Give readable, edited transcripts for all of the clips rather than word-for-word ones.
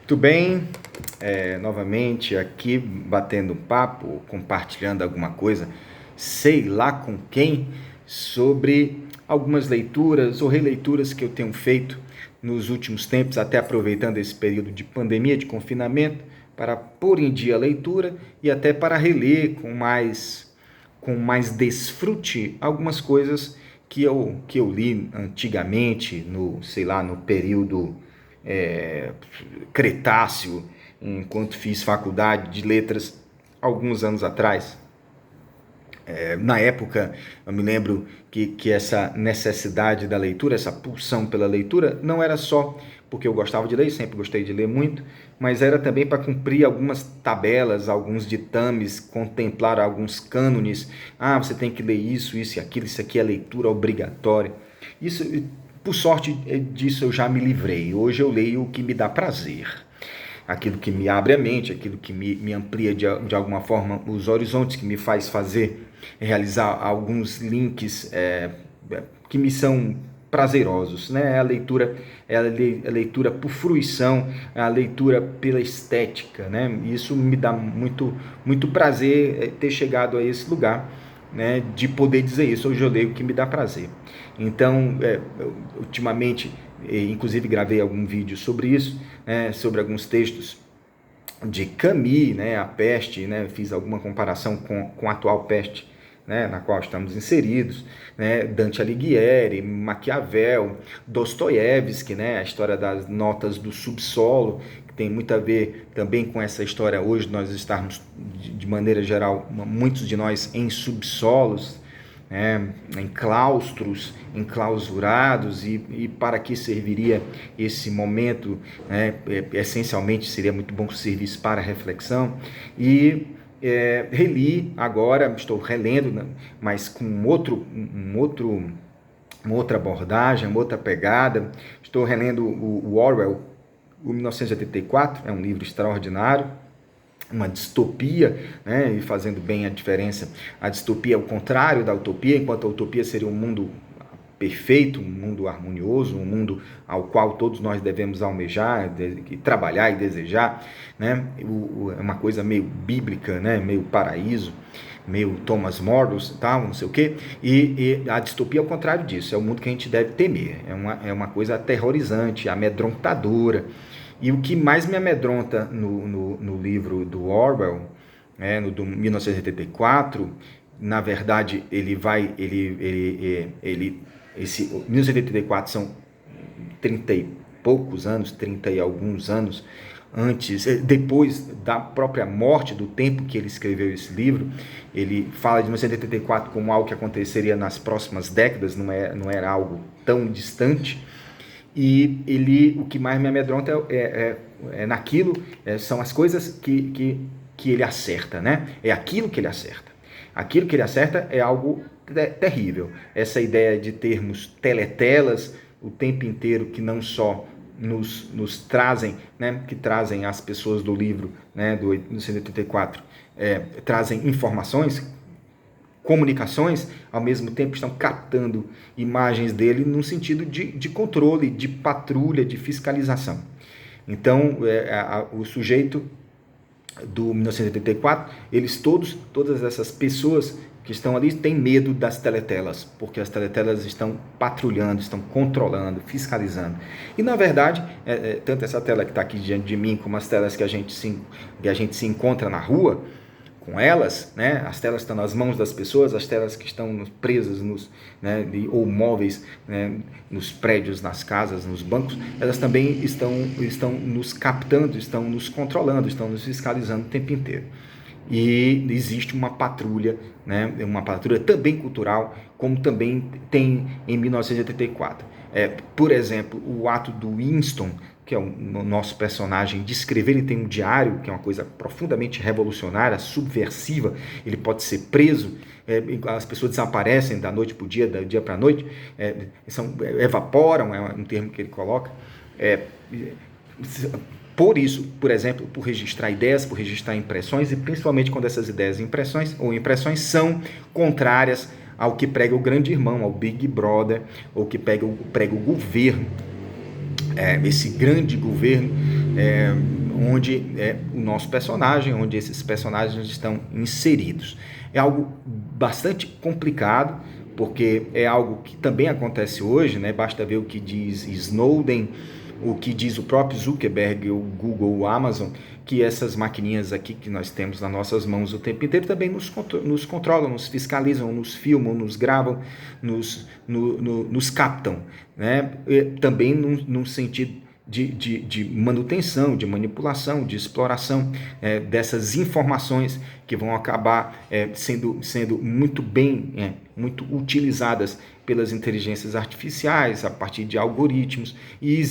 Tudo bem? Novamente aqui batendo um papo, compartilhando alguma coisa, sei lá com quem, sobre algumas leituras ou releituras que eu tenho feito nos últimos tempos, até aproveitando esse período de pandemia, de confinamento, para pôr em dia a leitura e até para reler com mais desfrute algumas coisas que eu li antigamente, no período é, Cretáceo, enquanto fiz faculdade de letras alguns anos atrás. Na época, eu me lembro que essa necessidade da leitura, essa pulsão pela leitura, não era só porque eu gostava de ler, sempre gostei de ler muito, mas era também para cumprir algumas tabelas, alguns ditames, contemplar alguns cânones. Ah, você tem que ler isso, isso e aquilo, isso aqui é leitura obrigatória. Isso, por sorte disso, eu já me livrei. Hoje eu leio o que me dá prazer, aquilo que me abre a mente, aquilo que me amplia de alguma forma os horizontes, que me faz realizar alguns links que me são prazerosos, né? É a leitura por fruição, é a leitura pela estética, né? Isso me dá muito prazer ter chegado a esse lugar, né, de poder dizer isso. Hoje eu leio o que me dá prazer. Então, ultimamente, inclusive gravei algum vídeo sobre isso, né, sobre alguns textos de Camus, né, a peste, né, fiz alguma comparação com a atual peste, né, na qual estamos inseridos, né, Dante Alighieri, Maquiavel, Dostoiévski, né, a história das notas do subsolo, que tem muito a ver também com essa história hoje, nós estarmos, de maneira geral, muitos de nós em subsolos, em claustros, enclausurados, e para que serviria esse momento, né? Essencialmente seria muito bom que servisse para reflexão. E reli agora, estou relendo, né, mas com uma outra abordagem, uma outra pegada. Estou relendo o Orwell, o 1984, é um livro extraordinário, uma distopia, né, e fazendo bem a diferença. A distopia é o contrário da utopia, enquanto a utopia seria um mundo perfeito, um mundo harmonioso, um mundo ao qual todos nós devemos almejar, trabalhar e desejar, né? É uma coisa meio bíblica, né? Meio paraíso, meio Thomas Mordos, tal, não sei o quê. E a distopia é o contrário disso, é o mundo que a gente deve temer, é uma coisa aterrorizante, amedrontadora. E o que mais me amedronta no livro do Orwell, no do 1984, na verdade, esse 1984 são 30 e poucos anos, 30 e alguns anos antes, depois da própria morte, do tempo que ele escreveu esse livro. Ele fala de 1984 como algo que aconteceria nas próximas décadas, não era algo tão distante. E o que mais me amedronta naquilo, são as coisas que ele acerta, né? É aquilo que ele acerta. Aquilo que ele acerta é algo terrível. Essa ideia de termos teletelas o tempo inteiro, que não só nos trazem, né, que trazem as pessoas do livro, né, do 1984, trazem informações, comunicações, ao mesmo tempo estão captando imagens dele num sentido de controle, de patrulha, de fiscalização. Então, o sujeito do 1984, todas essas pessoas que estão ali têm medo das teletelas, porque as teletelas estão patrulhando, estão controlando, fiscalizando. E, na verdade, tanto essa tela que está aqui diante de mim, como as telas que a gente se encontra na rua, com elas, né? As telas estão nas mãos das pessoas, as telas que estão presas ou móveis, né, nos prédios, nas casas, nos bancos, elas também estão nos captando, estão nos controlando, estão nos fiscalizando o tempo inteiro. E existe uma patrulha, né, uma patrulha também cultural, como também tem em 1984. Por exemplo, o ato do Winston, que é o nosso personagem, de escrever. Ele tem um diário, que é uma coisa profundamente revolucionária, subversiva. Ele pode ser preso, as pessoas desaparecem da noite para o dia, da dia para a noite, evaporam, é um termo que ele coloca. Por isso, por exemplo, por registrar ideias, por registrar impressões, e principalmente quando essas ideias ou impressões são contrárias ao que prega o grande irmão, ao Big Brother, ou que prega o governo. Esse grande governo onde é o nosso personagem, onde esses personagens estão inseridos. É algo bastante complicado, porque é algo que também acontece hoje, né? Basta ver o que diz Snowden, o que diz o próprio Zuckerberg, o Google, o Amazon, que essas maquininhas aqui que nós temos nas nossas mãos o tempo inteiro também nos controlam, nos fiscalizam, nos filmam, nos gravam, nos captam, né? E também num sentido de manutenção, de manipulação, de exploração dessas informações que vão acabar sendo muito bem, muito utilizadas pelas inteligências artificiais, a partir de algoritmos, e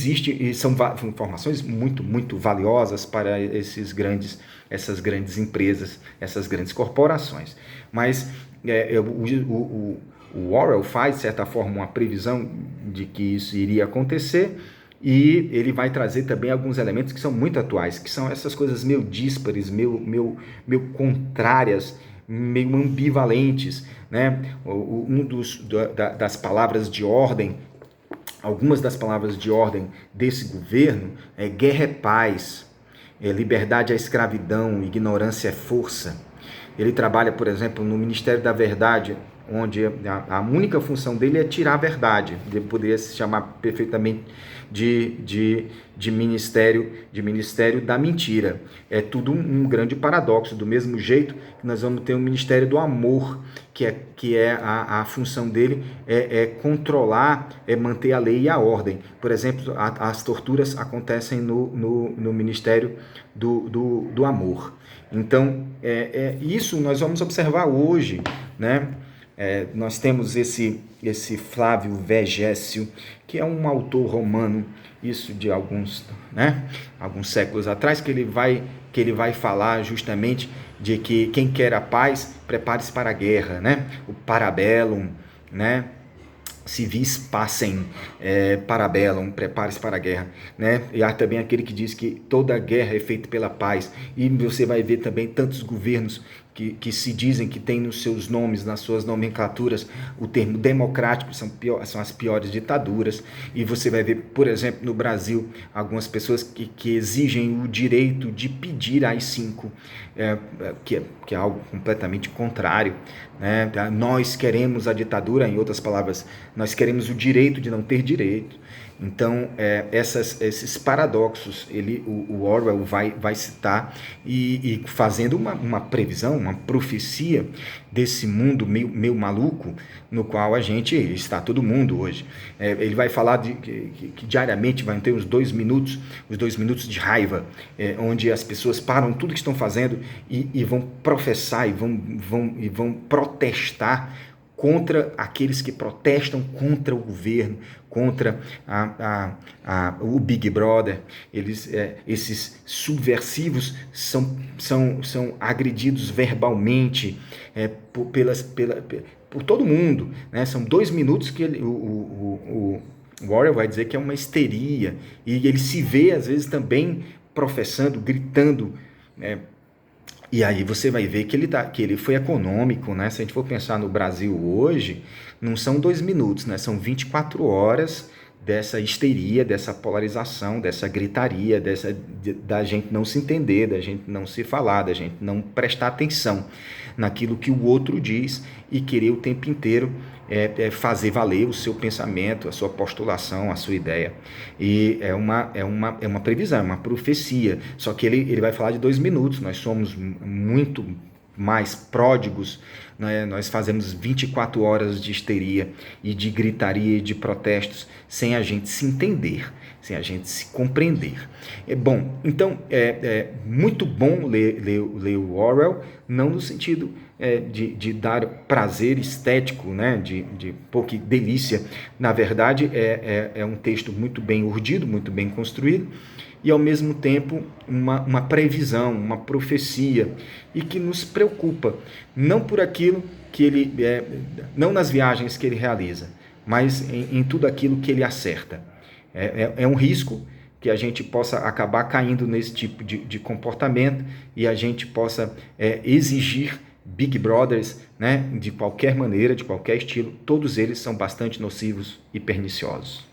são informações muito valiosas para essas grandes empresas, essas grandes corporações. Mas o Orwell faz, de certa forma, uma previsão de que isso iria acontecer, e ele vai trazer também alguns elementos que são muito atuais, que são essas coisas meio díspares, meio contrárias, meio ambivalentes, né? Das palavras de ordem, algumas das palavras de ordem desse governo é guerra é paz, liberdade é escravidão, ignorância é força. Ele trabalha, por exemplo, no Ministério da Verdade, onde a única função dele é tirar a verdade. Ele poderia se chamar perfeitamente de ministério da mentira. É tudo um grande paradoxo. Do mesmo jeito que nós vamos ter o Ministério do Amor, que é a função dele é controlar, é manter a lei e a ordem. Por exemplo, as torturas acontecem no Ministério do Amor. Então, isso nós vamos observar hoje, né? Nós temos esse Flávio Vegésio, que é um autor romano, isso de alguns séculos atrás, que ele vai falar justamente de que quem quer a paz, prepare-se para a guerra, né? O parabellum, né? Se vis pacem, parabellum, prepare-se para a guerra, né? E há também aquele que diz que toda guerra é feita pela paz, e você vai ver também tantos governos que se dizem que tem nos seus nomes, nas suas nomenclaturas, o termo democrático, são as piores ditaduras. E você vai ver, por exemplo, no Brasil, algumas pessoas que exigem o direito de pedir AI-5, que é algo completamente contrário, né? Nós queremos a ditadura, em outras palavras, nós queremos o direito de não ter direito. Então, esses paradoxos, o Orwell vai citar e fazendo uma previsão, uma profecia desse mundo meio maluco no qual a gente está, todo mundo hoje. Ele vai falar que diariamente vai ter os 2 minutos de raiva, onde as pessoas param tudo que estão fazendo e vão professar e vão protestar contra aqueles que protestam contra o governo, contra o Big Brother. Esses subversivos são agredidos verbalmente por todo mundo, né? São 2 minutos que o Orwell vai dizer que é uma histeria, e ele se vê às vezes também professando, gritando, e aí você vai ver que ele foi econômico, né? Se a gente for pensar no Brasil hoje, não são 2 minutos, né? São 24 horas dessa histeria, dessa polarização, dessa gritaria, da gente não se entender, da gente não se falar, da gente não prestar atenção naquilo que o outro diz e querer o tempo inteiro fazer valer o seu pensamento, a sua postulação, a sua ideia. E é uma previsão, é uma profecia. Só que ele vai falar de 2 minutos. Nós somos muito mais pródigos, né? Nós fazemos 24 horas de histeria e de gritaria e de protestos sem a gente se entender, sem a gente se compreender. Bom, então é muito bom ler o Orwell, não no sentido de dar prazer estético, né? Pô, que delícia. Na verdade, é um texto muito bem urdido, muito bem construído, e ao mesmo tempo uma previsão, uma profecia, e que nos preocupa, não por aquilo que ele, não nas viagens que ele realiza, mas em tudo aquilo que ele acerta. É um risco que a gente possa acabar caindo nesse tipo de comportamento, e a gente possa exigir Big Brothers, né, de qualquer maneira, de qualquer estilo. Todos eles são bastante nocivos e perniciosos.